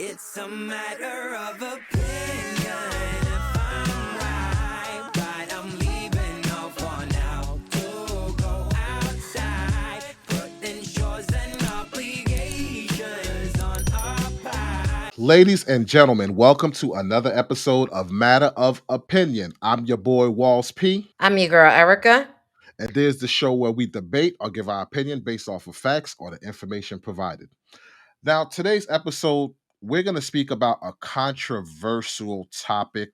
It's a matter of opinion. If I'm right, but I'm leaving no for now to go outside, putting chores and obligations on our pie. Ladies and gentlemen, welcome to another episode of Matter of Opinion. I'm your boy Walls P, I'm your girl, Erica. and there's the show where we debate or give our opinion based off of facts or the information provided. Now, today's episode, we're going to speak about a controversial topic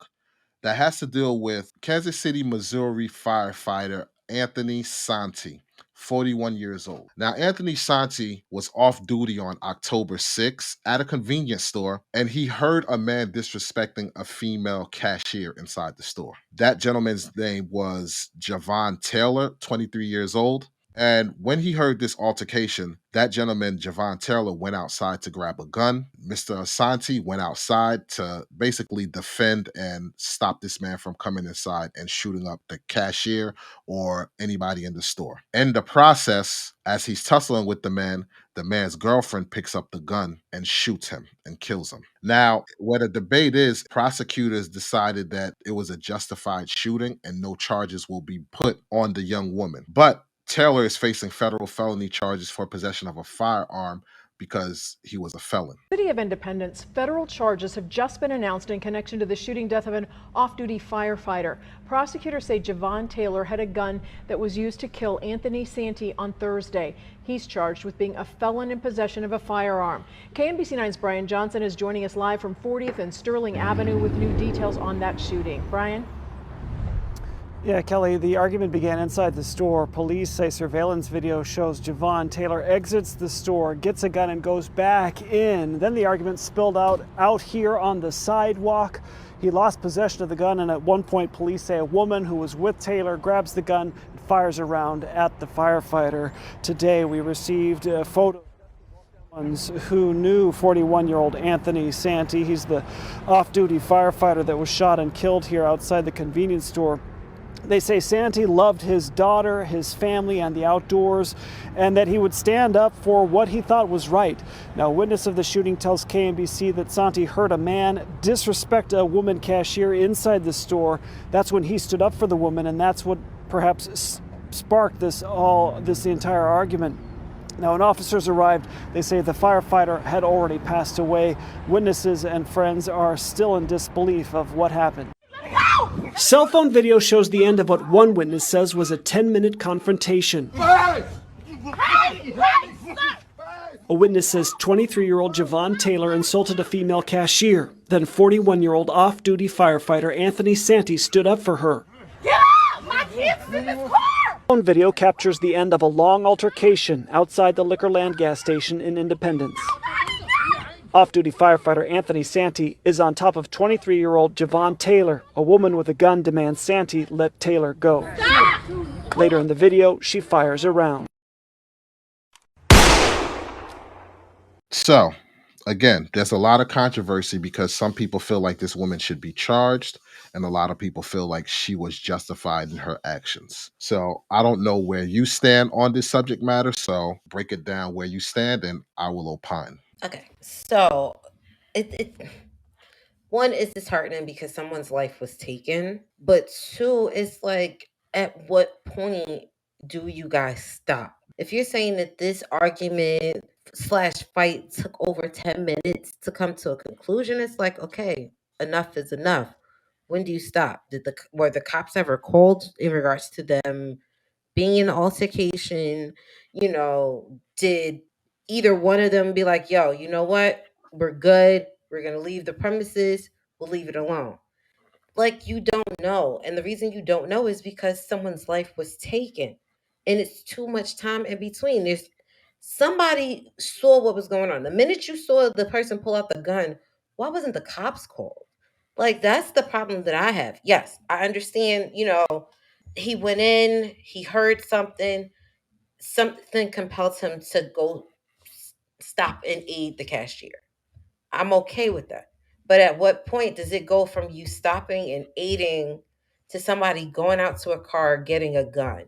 that has to deal with Kansas City, Missouri firefighter Anthony Santi, 41 years old. Now, Anthony Santi was off duty on October 6th at a convenience store, and he heard a man disrespecting a female cashier inside the store. That gentleman's name was Javon Taylor, 23 years old. And when he heard this altercation, that gentleman, Javon Taylor, went outside to grab a gun. Mr. Asante went outside to basically defend and stop this man from coming inside and shooting up the cashier or anybody in the store. In the process, as he's tussling with the man's girlfriend picks up the gun and shoots him and kills him. Now, where the debate is, prosecutors decided that it was a justified shooting and no charges will be put on the young woman. But Taylor is facing federal felony charges for possession of a firearm because he was a felon. City of Independence, federal charges have just been announced in connection to the shooting death of an off-duty firefighter. Prosecutors say Javon Taylor had a gun that was used to kill Anthony Santi on Thursday. He's charged with being a felon in possession of a firearm. KMBC 9's Brian Johnson is joining us live from 40th and Sterling Avenue with new details on that shooting. Brian? Yeah, Kelly, the argument began inside the store. Police say surveillance video shows Javon Taylor exits the store, gets a gun, and goes back in. Then the argument spilled out here on the sidewalk. He lost possession of the gun, and at one point, police say a woman who was with Taylor grabs the gun and fires around at the firefighter. Today, we received a photo who knew 41-year-old Anthony Santi. He's the off-duty firefighter that was shot and killed here outside the convenience store. They say Santi loved his daughter, his family, and the outdoors, and that he would stand up for what he thought was right. Now, a witness of the shooting tells KMBC that Santi heard a man disrespect a woman cashier inside the store. That's when he stood up for the woman, and that's what perhaps sparked the entire argument. Now, when officers arrived, they say the firefighter had already passed away. Witnesses and friends are still in disbelief of what happened. Cell phone video shows the end of what one witness says was a 10-minute confrontation. A witness says 23-year-old Javon Taylor insulted a female cashier. Then 41-year-old off-duty firefighter Anthony Santi stood up for her. Get out! My kid's in this car! Phone video captures the end of a long altercation outside the Liquorland gas station in Independence. Off-duty firefighter Anthony Santi is on top of 23-year-old Javon Taylor. A woman with a gun demands Santi let Taylor go. Later in the video, she fires a round. So, again, there's a lot of controversy because some people feel like this woman should be charged, and a lot of people feel like she was justified in her actions. So, I don't know where you stand on this subject matter, so break it down where you stand, and I will opine. Okay, so one is disheartening because someone's life was taken, but two, it's like, at what point do you guys stop? If you're saying that this argument slash fight took over 10 minutes to come to a conclusion, it's like, okay, enough is enough. When do you stop? Were the cops ever called in regards to them being in an altercation? Did either one of them be like, yo, you know what? We're good. We're going to leave the premises. We'll leave it alone. Like, you don't know. And the reason you don't know is because someone's life was taken. And it's too much time in between. Somebody saw what was going on. The minute you saw the person pull out the gun, why wasn't the cops called? Like, that's the problem that I have. Yes, I understand, he went in, he heard something compels him to go stop and aid the cashier. I'm okay with that. But at what point does it go from you stopping and aiding to somebody going out to a car getting a gun?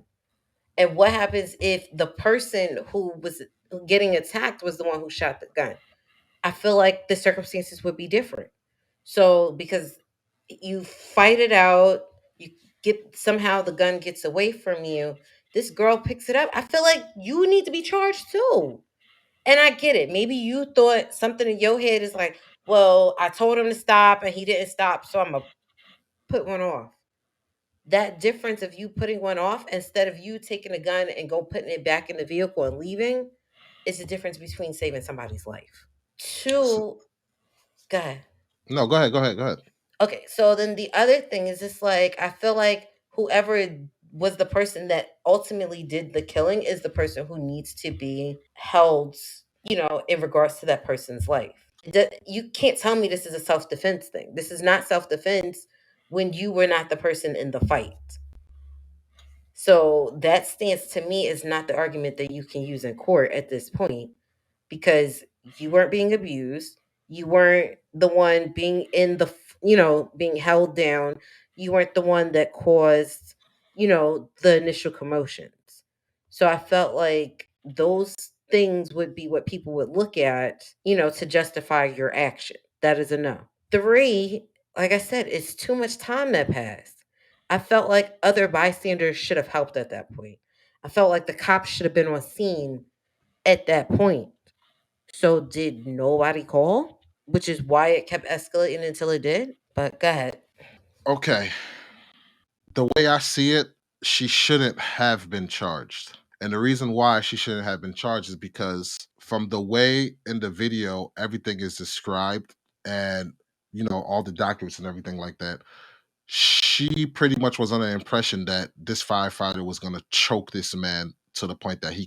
And what happens if the person who was getting attacked was the one who shot the gun? I feel like the circumstances would be different. So because you fight it out, you get somehow the gun gets away from you. This girl picks it up. I feel like you need to be charged too. And I get it. Maybe you thought something in your head is like, well, I told him to stop and he didn't stop, so I'm gonna put one off. That difference of you putting one off instead of you taking a gun and go putting it back in the vehicle and leaving is the difference between saving somebody's life. S- Two, go ahead. No, go ahead, go ahead, go ahead. Okay, so then the other thing is just like I feel like whoever was the person that ultimately did the killing is the person who needs to be held, in regards to that person's life. You can't tell me this is a self-defense thing. This is not self-defense when you were not the person in the fight. So that stance to me is not the argument that you can use in court at this point because you weren't being abused. You weren't the one being in the, being held down. You weren't the one that caused, the initial commotions. So I felt like those things would be what people would look at, to justify your action. That is a no. Three, like I said, it's too much time that passed. I felt like other bystanders should have helped at that point. I felt like the cops should have been on scene at that point. So did nobody call? Which is why it kept escalating until it did. But go ahead. Okay. The way I see it, she shouldn't have been charged. And the reason why she shouldn't have been charged is because from the way in the video everything is described and all the documents and everything like that, she pretty much was under the impression that this firefighter was going to choke this man to the point that he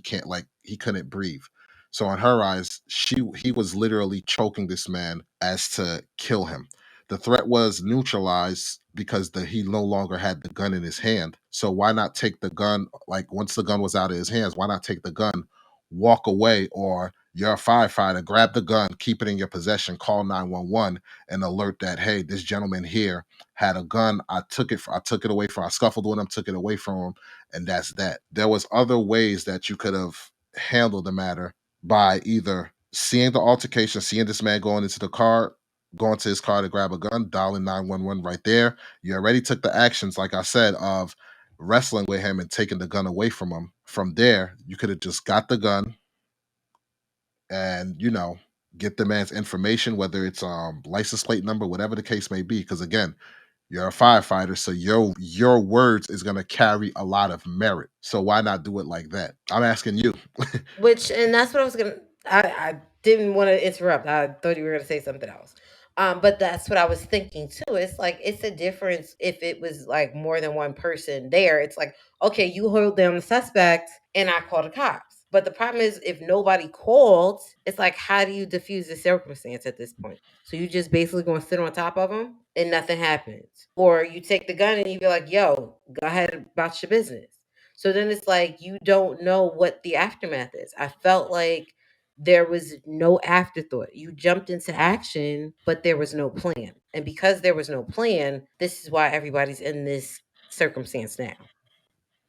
couldn't breathe. So in her eyes, he was literally choking this man as to kill him. The threat was neutralized because he no longer had the gun in his hand. So why not take the gun, like once the gun was out of his hands, why not take the gun, walk away, or you're a firefighter, grab the gun, keep it in your possession, call 911 and alert that, hey, this gentleman here had a gun. I took it away from I scuffled with him, took it away from him, and that's that. There was other ways that you could have handled the matter by either seeing the altercation, seeing this man going into the car, going to his car to grab a gun, dialing 911 right there. You already took the actions, like I said, of wrestling with him and taking the gun away from him. From there, you could have just got the gun and get the man's information, whether it's license plate number, whatever the case may be. Because again, you're a firefighter, so your words is gonna carry a lot of merit. So why not do it like that? I'm asking you. And that's what I was gonna. I didn't want to interrupt. I thought you were gonna say something else. But that's what I was thinking too. It's like it's a difference if it was like more than one person there. It's like okay, you hold down the suspect, and I call the cops. But the problem is if nobody called, it's like how do you diffuse the circumstance at this point? So you just basically gonna sit on top of them and nothing happens, or you take the gun and you be like, "Yo, go ahead about your business." So then it's like you don't know what the aftermath is. I felt like there was no afterthought. You jumped into action, but there was no plan. And because there was no plan, this is why everybody's in this circumstance now.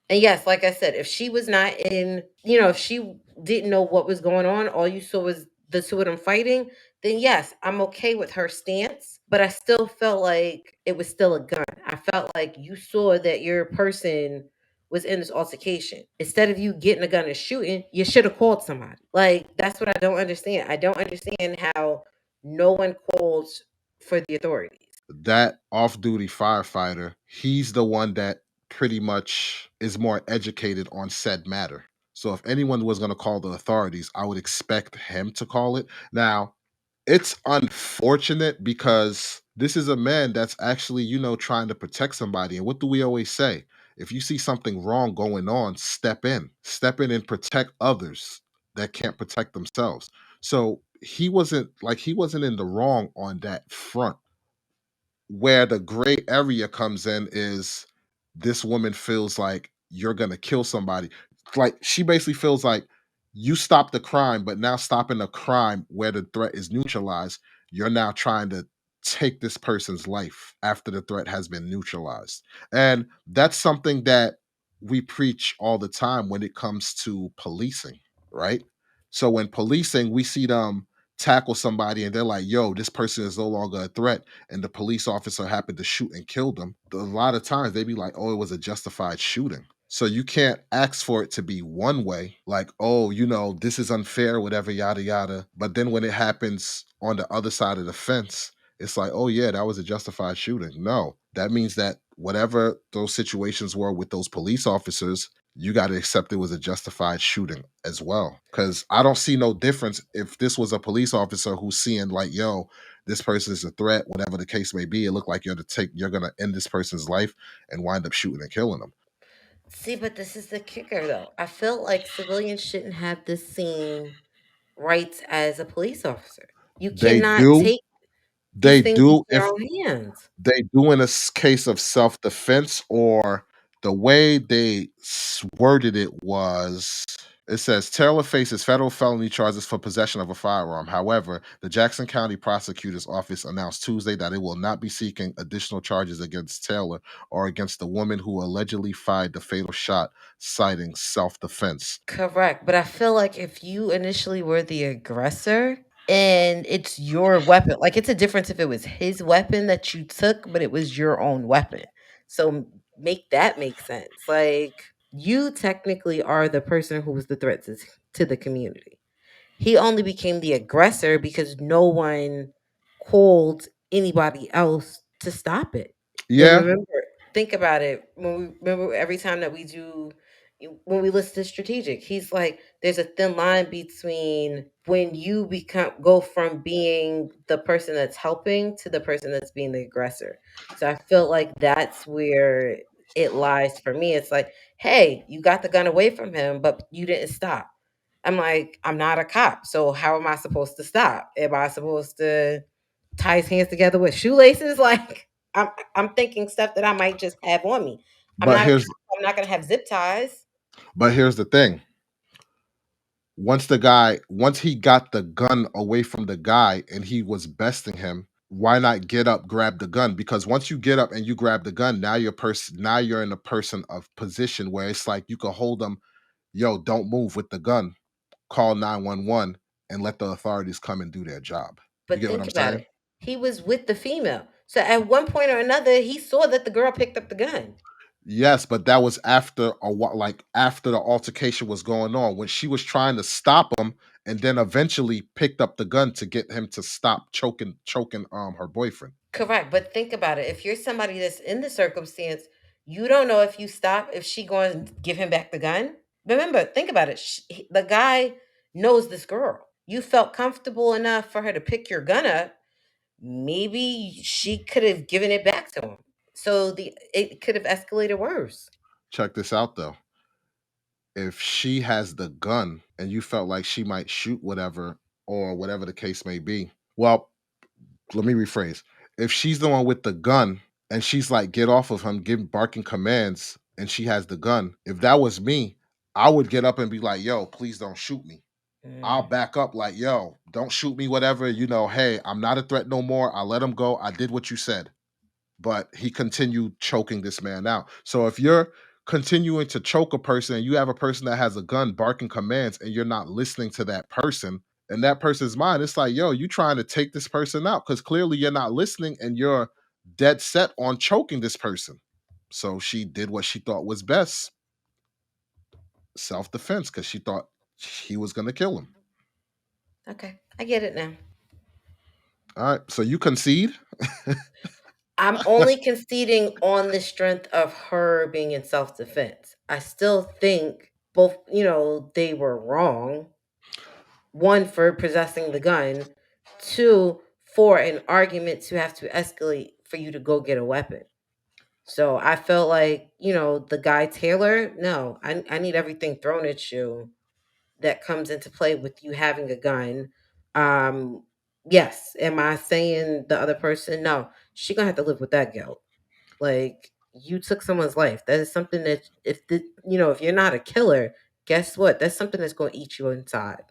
And yes, like I said, if she was not in, if she didn't know what was going on, all you saw was the two of them fighting, then yes, I'm okay with her stance. But I still felt like it was still a gun. I felt like you saw that your person was in this altercation. Instead of you getting a gun and shooting, you should have called somebody. Like, that's what I don't understand. I don't understand how no one calls for the authorities. That off-duty firefighter, he's the one that pretty much is more educated on said matter. So if anyone was going to call the authorities, I would expect him to call it. Now, it's unfortunate because this is a man that's actually, trying to protect somebody. And what do we always say? If you see something wrong going on, step in. Step in and protect others that can't protect themselves. So he wasn't in the wrong on that front. Where the gray area comes in is this woman feels like you're gonna kill somebody. Like she basically feels like you stopped the crime, but now stopping the crime where the threat is neutralized, you're now trying to take this person's life after the threat has been neutralized. And that's something that we preach all the time when it comes to policing, right? So when policing, we see them tackle somebody and they're like, yo, this person is no longer a threat, and the police officer happened to shoot and kill them, a lot of times they be like, oh, it was a justified shooting. So you can't ask for it to be one way, like, oh, this is unfair, whatever, yada, yada. But then when it happens on the other side of the fence, it's like, oh, yeah, that was a justified shooting. No, that means that whatever those situations were with those police officers, you got to accept it was a justified shooting as well. Because I don't see no difference if this was a police officer who's seeing like, yo, this person is a threat, whatever the case may be. It looked like you're gonna end this person's life and wind up shooting and killing them. See, but this is the kicker, though. I feel like civilians shouldn't have the same rights as a police officer. You They cannot do, take these they things into do your if own hands. they do in a case of self-defense, or the way they worded it was, it says Taylor faces federal felony charges for possession of a firearm. However, the Jackson County Prosecutor's Office announced Tuesday that it will not be seeking additional charges against Taylor or against the woman who allegedly fired the fatal shot, citing self-defense. Correct. But I feel like if you initially were the aggressor and it's your weapon, like it's a difference if it was his weapon that you took, but it was your own weapon. So make that make sense. Like you technically are the person who was the threat to the community. He only became the aggressor because no one called anybody else to stop it. And Yeah, remember, think about it. When we remember every time that we do, when we listen to strategic, he's like, there's a thin line between when you go from being the person that's helping to the person that's being the aggressor. So I feel like that's where it lies for me. It's like, hey, you got the gun away from him, but you didn't stop. I'm like, I'm not a cop, so how am I supposed to stop? Am I supposed to tie his hands together with shoelaces? Like, I'm thinking stuff that I might just have on me. I'm but not a cop. here's I'm not gonna have zip ties. but here's the thing. Once he got the gun away from the guy and he was besting him, why not get up, grab the gun? Because once you get up and you grab the gun, now you're in a person of position where it's like you can hold them, yo, don't move with the gun, call 911 and let the authorities come and do their job. You But get what think I'm about saying? it. He was with the female. So at one point or another, he saw that the girl picked up the gun. Yes, but that was after like after the altercation was going on, when she was trying to stop him, and then eventually picked up the gun to get him to stop choking her boyfriend. Correct. But think about it. If you're somebody that's in the circumstance, you don't know if you stop, if she going to give him back the gun. Remember, think about it. The guy knows this girl. You felt comfortable enough for her to pick your gun up. Maybe she could have given it back to him. So it could have escalated worse. Check this out though. If she has the gun and you felt like she might shoot whatever, or whatever the case may be, well, let me rephrase. If she's the one with the gun and she's like, get off of him, give barking commands, and she has the gun, if that was me, I would get up and be like, yo, please don't shoot me. I'll Mm. back up like, yo, don't shoot me, whatever. Hey, I'm not a threat no more. I let him go. I did what you said. But he continued choking this man out. So if you're continuing to choke a person and you have a person that has a gun barking commands and you're not listening to that person, in that person's mind, it's like, yo, you trying to take this person out because clearly you're not listening and you're dead set on choking this person. So she did what she thought was best, self defense, because she thought he was going to kill him. Okay, I get it now. All right. So you concede? I'm only conceding on the strength of her being in self defense. I still think both, they were wrong. One, for possessing the gun. Two, for an argument to have to escalate for you to go get a weapon. So I felt like, the guy Taylor, no, I need everything thrown at you that comes into play with you having a gun. Um, yes. Am I saying the other person? No, she gonna have to live with that guilt. Like you took someone's life. That is something that if you're not a killer, guess what? That's something that's gonna eat you inside.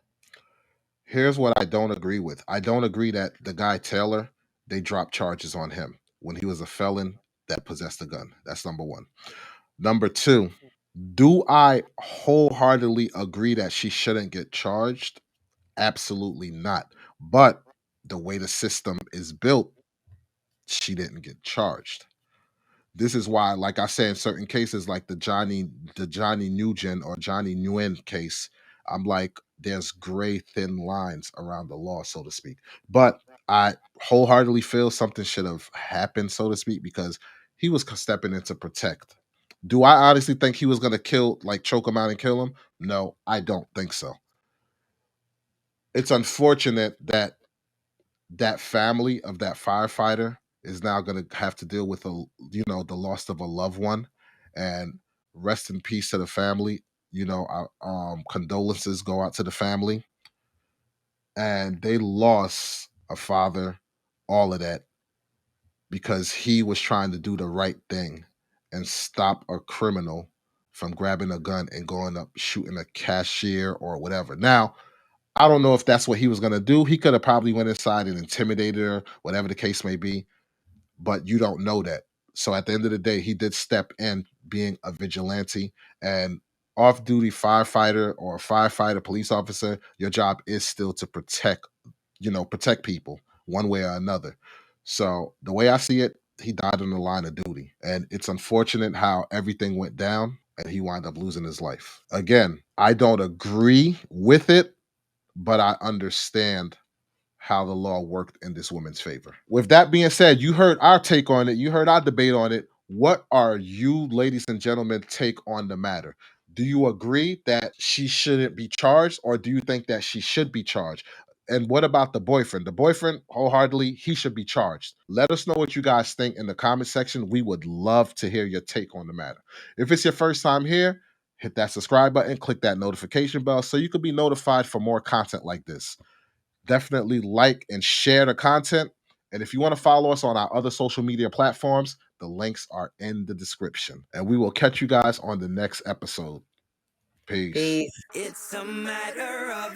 Here's what I don't agree with. I don't agree that the guy Taylor, they dropped charges on him when he was a felon that possessed a gun. That's number one. Number two, do I wholeheartedly agree that she shouldn't get charged? Absolutely not. But the way the system is built, she didn't get charged. This is why, like I say, in certain cases, like the Johnny Nugent or Johnny Nguyen case, I'm like, there's gray thin lines around the law, so to speak. But I wholeheartedly feel something should have happened, so to speak, because he was stepping in to protect. Do I honestly think he was gonna kill, like choke him out and kill him? No, I don't think so. It's unfortunate that that family of that firefighter is now going to have to deal with the loss of a loved one, and rest in peace to the family. Condolences go out to the family, and they lost a father, all of that, because he was trying to do the right thing and stop a criminal from grabbing a gun and going up shooting a cashier or whatever. Now, I don't know if that's what he was going to do. He could have probably went inside and intimidated her, whatever the case may be, but you don't know that. So at the end of the day, he did step in being a vigilante, and off-duty firefighter or firefighter police officer, your job is still to protect people one way or another. So the way I see it, he died in the line of duty, and it's unfortunate how everything went down and he wound up losing his life. Again, I don't agree with it, but I understand how the law worked in this woman's favor. With that being said, you heard our take on it, you heard our debate on it. What are you, ladies and gentlemen, take on the matter? Do you agree that she shouldn't be charged, or do you think that she should be charged? And what about the boyfriend? The boyfriend, wholeheartedly, he should be charged. Let us know what you guys think in the comment section. We would love to hear your take on the matter. If it's your first time here, hit that subscribe button, click that notification bell so you can be notified for more content like this. Definitely like and share the content. And if you want to follow us on our other social media platforms, the links are in the description. And we will catch you guys on the next episode. Peace. Peace. It's a matter of